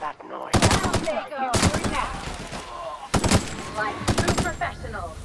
that noise? Now they go. Like true professionals.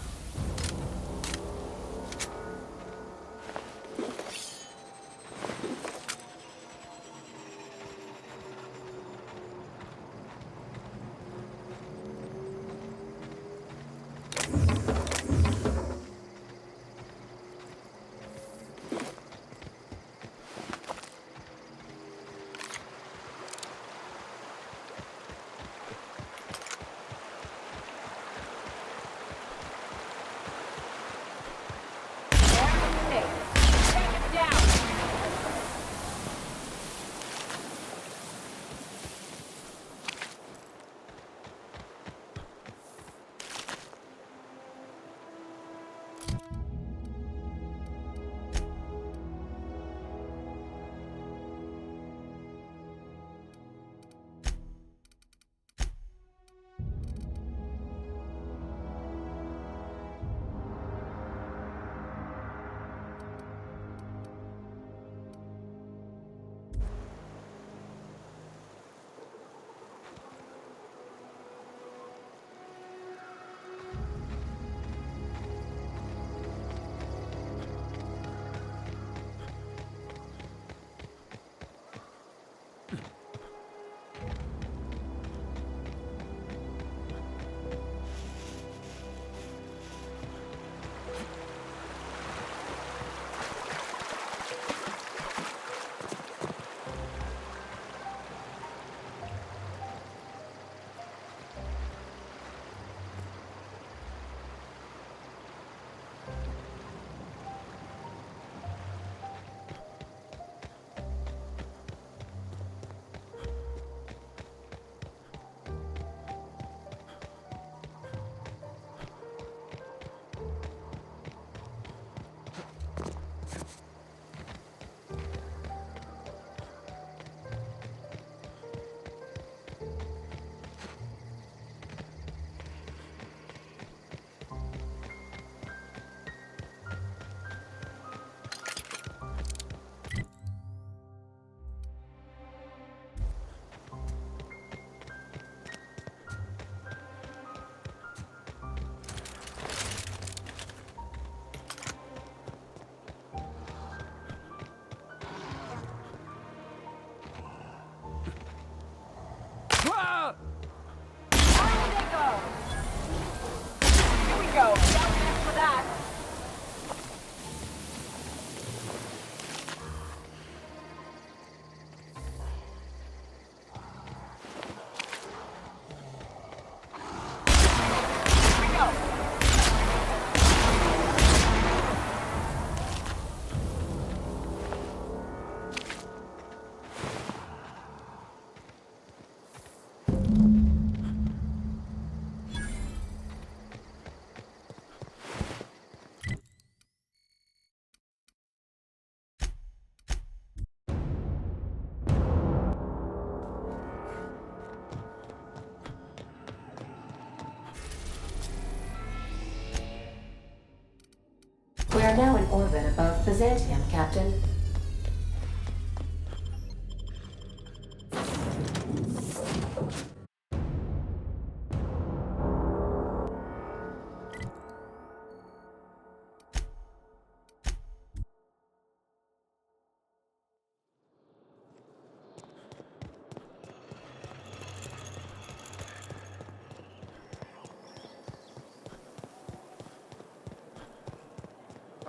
We are now in orbit above Byzantium, Captain.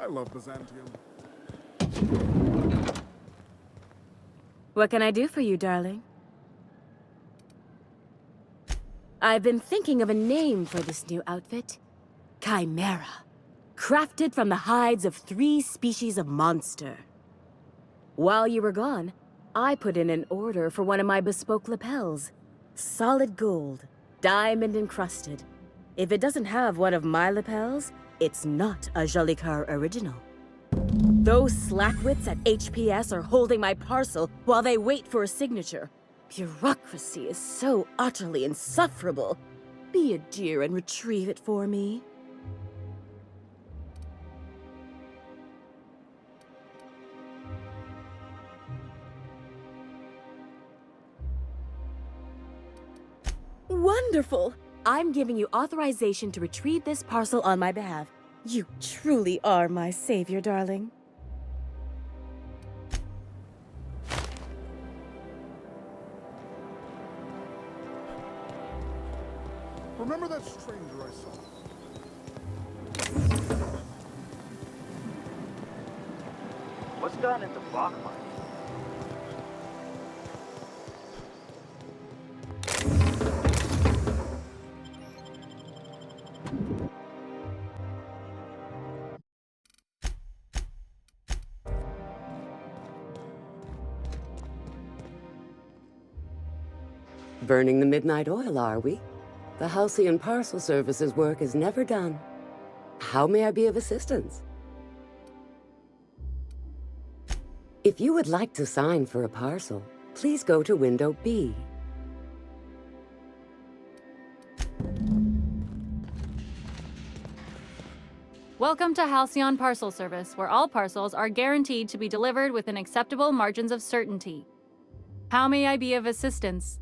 I love Byzantium. What can I do for you, darling? I've been thinking of a name for this new outfit. Chimera. Crafted from the hides of 3 species of monster. While you were gone, I put in an order for one of my bespoke lapels. Solid gold, diamond encrusted. If it doesn't have one of my lapels, it's not a Jolicoeur original. Those slackwits at HPS are holding my parcel while they wait for a signature. Bureaucracy is so utterly insufferable. Be a dear and retrieve it for me. Wonderful! I'm giving you authorization to retrieve this parcel on my behalf. You truly are my savior, darling. Remember that stranger I saw? What's gotten into block money? Burning the midnight oil, are we? The Halcyon Parcel Service's work is never done. How may I be of assistance? If you would like to sign for a parcel, please go to window B. Welcome to Halcyon Parcel Service, where all parcels are guaranteed to be delivered within acceptable margins of certainty. How may I be of assistance?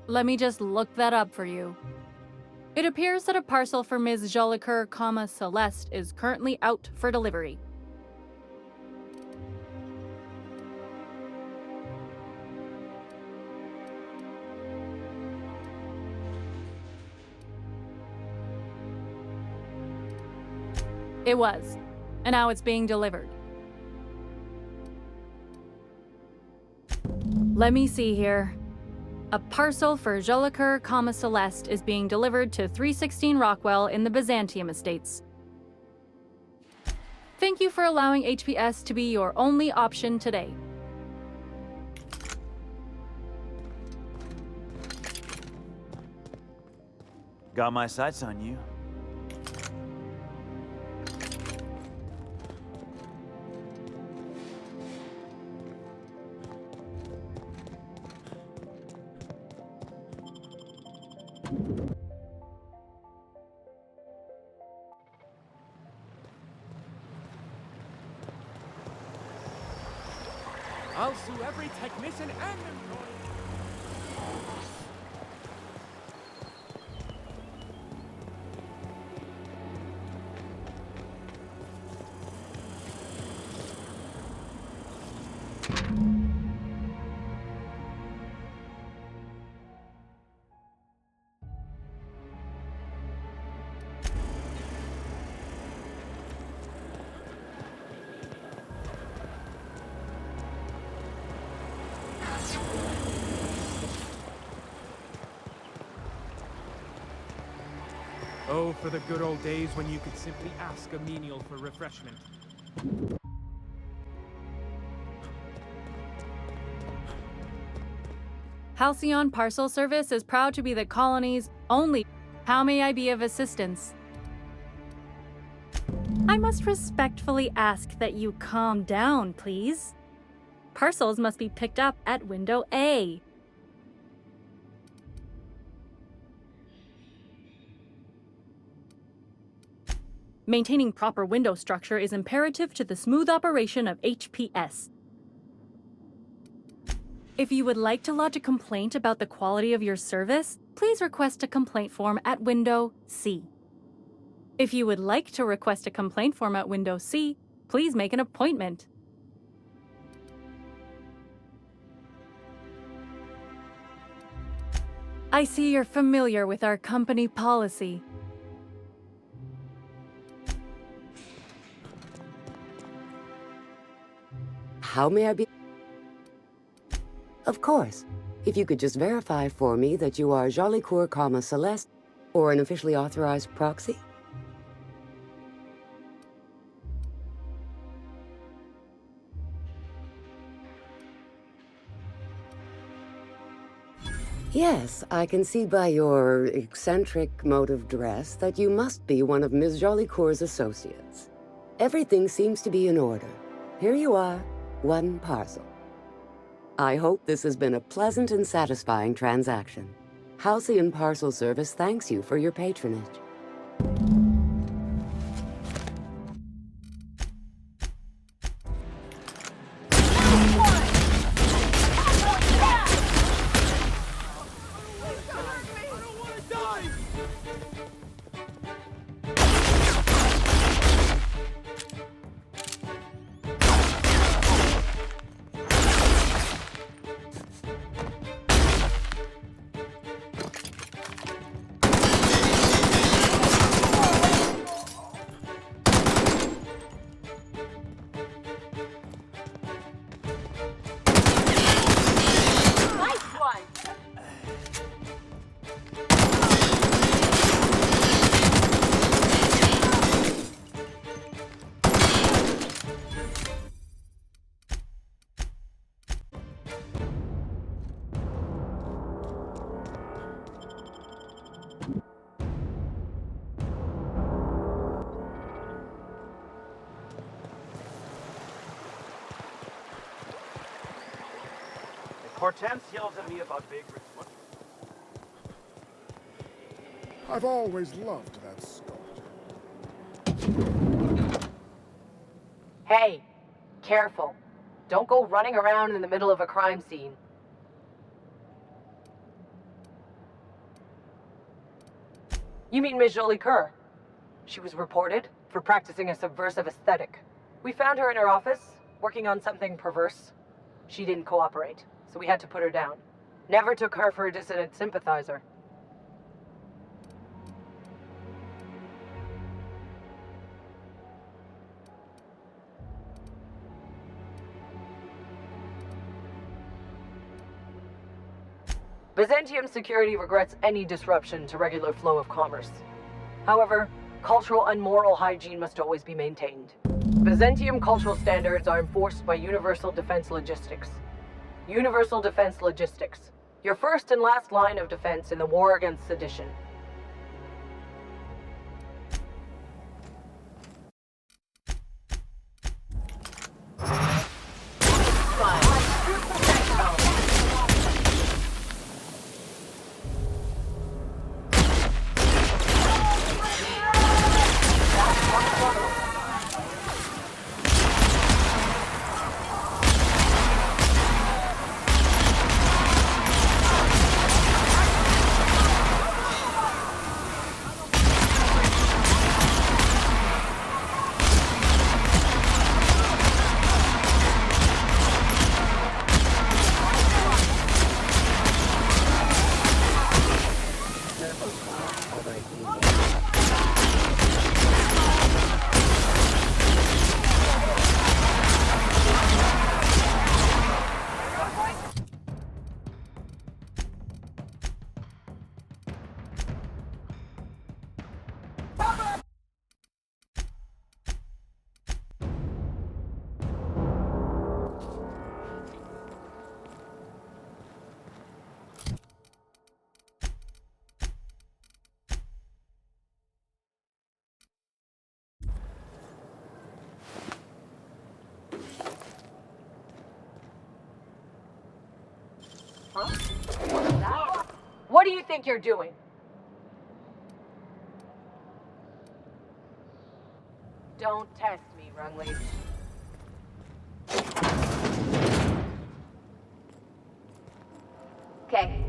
Let me just look that up for you. It appears that a parcel for Ms. Jolicoeur, Celeste is currently out for delivery. It was, and now it's being delivered. Let me see here. A parcel for Jolicoeur, Celeste is being delivered to 316 Rockwell in the Byzantium Estates. Thank you for allowing HPS to be your only option today. Got my sights on you. I'll sue every technician and employee. Oh, for the good old days when you could simply ask a menial for refreshment. Halcyon Parcel Service is proud to be the colony's only. How may I be of assistance? I must respectfully ask that you calm down, please. Parcels must be picked up at window A. Maintaining proper window structure is imperative to the smooth operation of HPS. If you would like to lodge a complaint about the quality of your service, please request a complaint form at window C. If you would like to request a complaint form at window C, please make an appointment. I see you're familiar with our company policy. How may I be? Of course. If you could just verify for me that you are Jolicoeur, Celeste, or an officially authorized proxy? Yes, I can see by your eccentric mode of dress that you must be one of Ms. Jolicoeur's associates. Everything seems to be in order. Here you are, one parcel. I hope this has been a pleasant and satisfying transaction. Halcyon Parcel Service thanks you for your patronage. Hortense yells at me about big responsibilities. I've always loved that sculptor. Hey, careful. Don't go running around in the middle of a crime scene. You mean Miss Jolie Kerr? She was reported for practicing a subversive aesthetic. We found her in her office, working on something perverse. She didn't cooperate, so we had to put her down. Never took her for a dissident sympathizer. Byzantium security regrets any disruption to regular flow of commerce. However, cultural and moral hygiene must always be maintained. Byzantium cultural standards are enforced by Universal Defense Logistics. Universal Defense Logistics, your first and last line of defense in the war against sedition. What do you think you're doing? Don't test me, Rungley. Okay.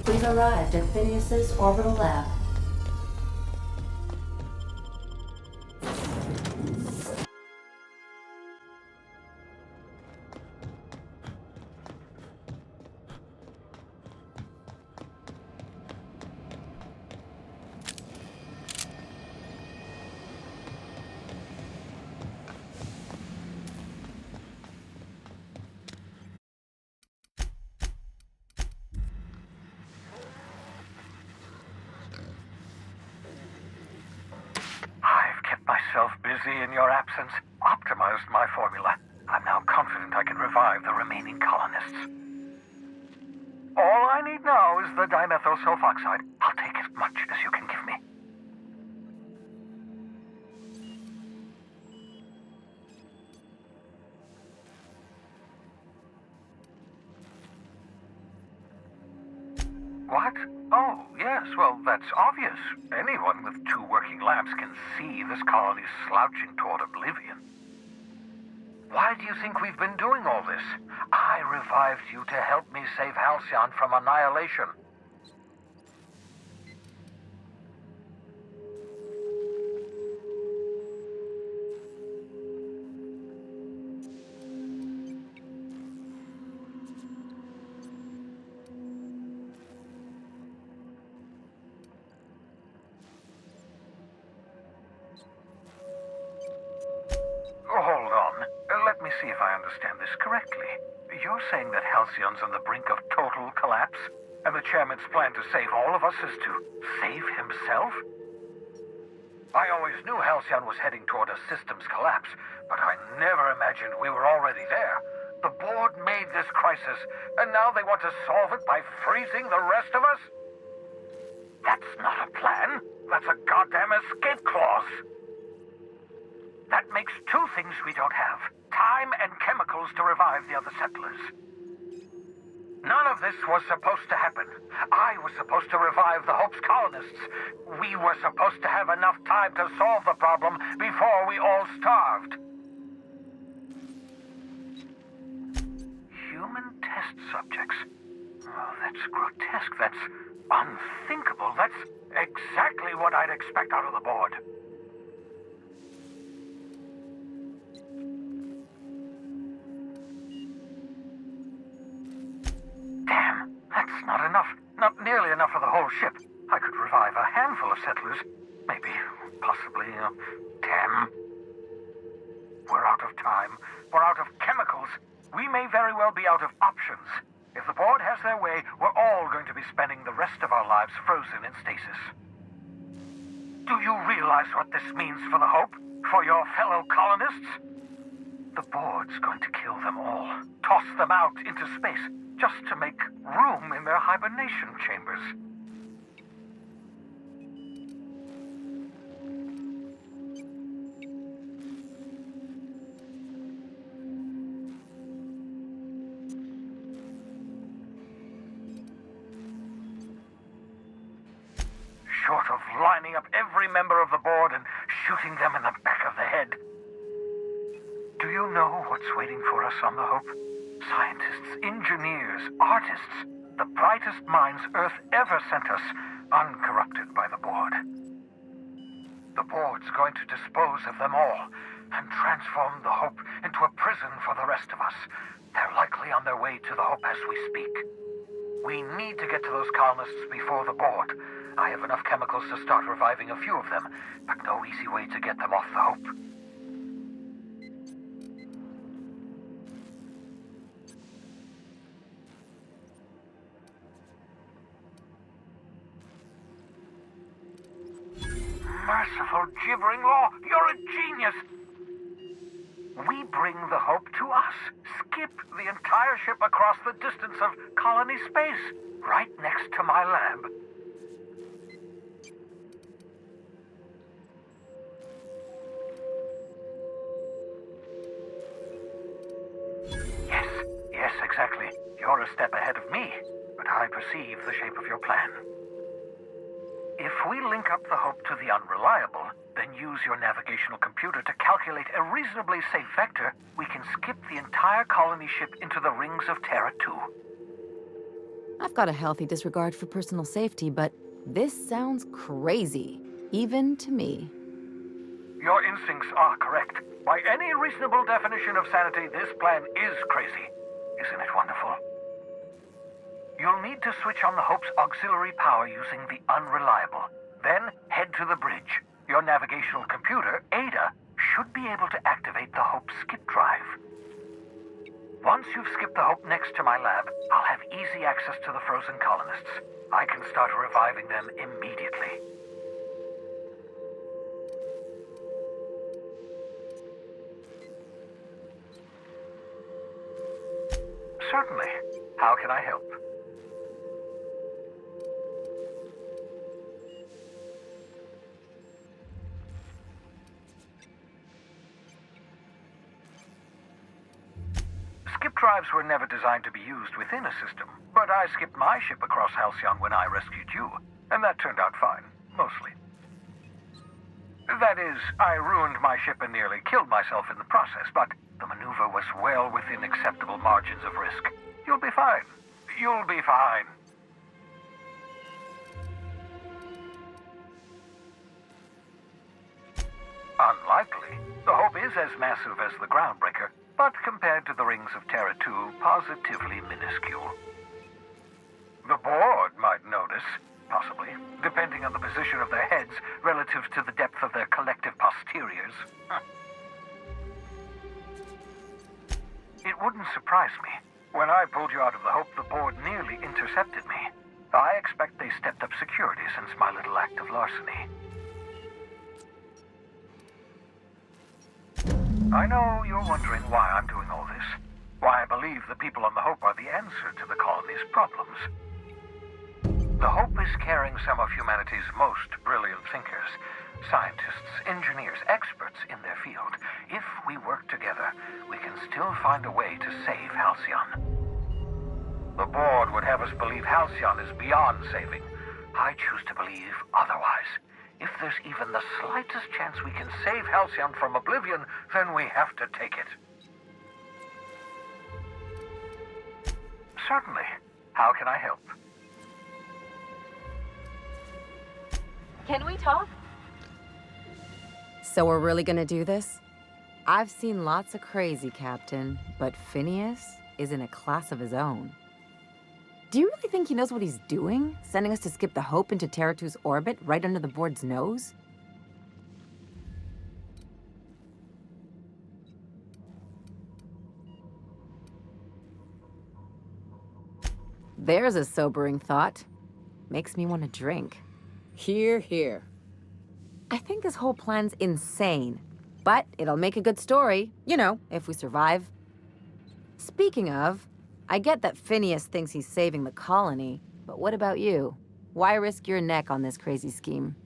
We've arrived at Phineas's orbital lab. Busy in your absence, optimized my formula. I'm now confident I can revive the remaining colonists. All I need now is the dimethyl sulfoxide. I'll take as much as you can give me. What? Oh, yes, well, that's obvious. Anyone with 2 working labs can see this colony's slouching toward oblivion. Why do you think we've been doing all this? I revived you to help me save Halcyon from annihilation. Hold on. Let me see if I understand this correctly. You're saying that Halcyon's on the brink of total collapse? And the chairman's plan to save all of us is to save himself? I always knew Halcyon was heading toward a systems collapse, but I never imagined we were already there. The board made this crisis, and now they want to solve it by freezing the rest of us? That's not a plan. That's a goddamn escape clause. That makes 2 things we don't have. Time and chemicals to revive the other settlers. None of this was supposed to happen. I was supposed to revive the Hope's colonists. We were supposed to have enough time to solve the problem before we all starved. Human test subjects. Oh, that's grotesque. That's unthinkable. That's exactly what I'd expect out of the board. Damn, that's not enough. Not nearly enough for the whole ship. I could revive a handful of settlers. Maybe, possibly, 10. We're out of time. We're out of chemicals. We may very well be out of options. If the board has their way, we're all going to be spending the rest of our lives frozen in stasis. Do you realize what this means for the Hope? For your fellow colonists? The board's going to kill them all. Toss them out into space, just to make room in their hibernation chambers. Short of lining up every member of the board and shooting them in the back of the head. Do you know what's waiting for us on the Hope? Scientists, engineers, artists, the brightest minds Earth ever sent us, uncorrupted by the board. The board's going to dispose of them all and transform the Hope into a prison for the rest of us. They're likely on their way to the Hope as we speak. We need to get to those colonists before the board. I have enough chemicals to start reviving a few of them, but no easy way to get them off the Hope. Merciful gibbering law, you're a genius! We bring the Hope to us. Skip the entire ship across the distance of colony space, right next to my lab. Yes, exactly. You're a step ahead of me, but I perceive the shape of your plan. If we link up the Hope to the Unreliable, then use your navigational computer to calculate a reasonably safe vector, we can skip the entire colony ship into the rings of Terra 2. I've got a healthy disregard for personal safety, but this sounds crazy, even to me. Your instincts are correct. By any reasonable definition of sanity, this plan is crazy. Isn't it wonderful? You'll need to switch on the Hope's auxiliary power using the Unreliable. Then head to the bridge. Your navigational computer, Ada, should be able to activate the Hope's skip drive. Once you've skipped the Hope next to my lab, I'll have easy access to the frozen colonists. I can start reviving them immediately. Certainly. How can I help? Drives were never designed to be used within a system, but I skipped my ship across Halcyon when I rescued you, and that turned out fine, mostly. That is, I ruined my ship and nearly killed myself in the process, but the maneuver was well within acceptable margins of risk. You'll be fine. You'll be fine. Unlikely. The Hope is as massive as the Groundbreaker, but compared to the rings of Terra 2, positively minuscule. The board might notice, possibly, depending on the position of their heads relative to the depth of their collective posteriors. It wouldn't surprise me. When I pulled you out of the Hope, the board nearly intercepted me. I expect they stepped up security since my little act of larceny. I know you're wondering why I'm doing all this. Why I believe the people on the Hope are the answer to the colony's problems. The Hope is carrying some of humanity's most brilliant thinkers, scientists, engineers, experts in their field. If we work together, we can still find a way to save Halcyon. The board would have us believe Halcyon is beyond saving. I choose to believe otherwise. If there's even the slightest chance we can save Halcyon from oblivion, then we have to take it. Certainly. How can I help? Can we talk? So we're really gonna do this? I've seen lots of crazy, Captain, but Phineas is in a class of his own. Do you really think he knows what he's doing? Sending us to skip the Hope into Terra 2's orbit right under the board's nose? There's a sobering thought. Makes me want to drink. Hear, hear. I think this whole plan's insane, but it'll make a good story, you know, if we survive. Speaking of, I get that Phineas thinks he's saving the colony, but what about you? Why risk your neck on this crazy scheme?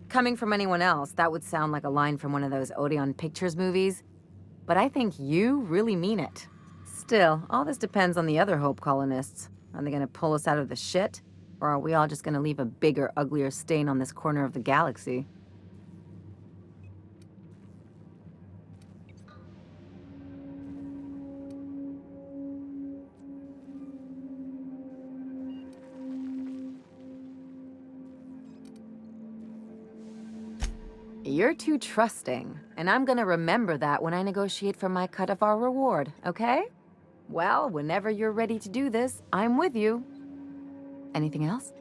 Coming from anyone else, that would sound like a line from one of those Odeon Pictures movies. But I think you really mean it. Still, all this depends on the other Hope colonists. Are they gonna pull us out of the shit? Or are we all just gonna leave a bigger, uglier stain on this corner of the galaxy? You're too trusting, and I'm gonna remember that when I negotiate for my cut of our reward, okay? Well, whenever you're ready to do this, I'm with you. Anything else?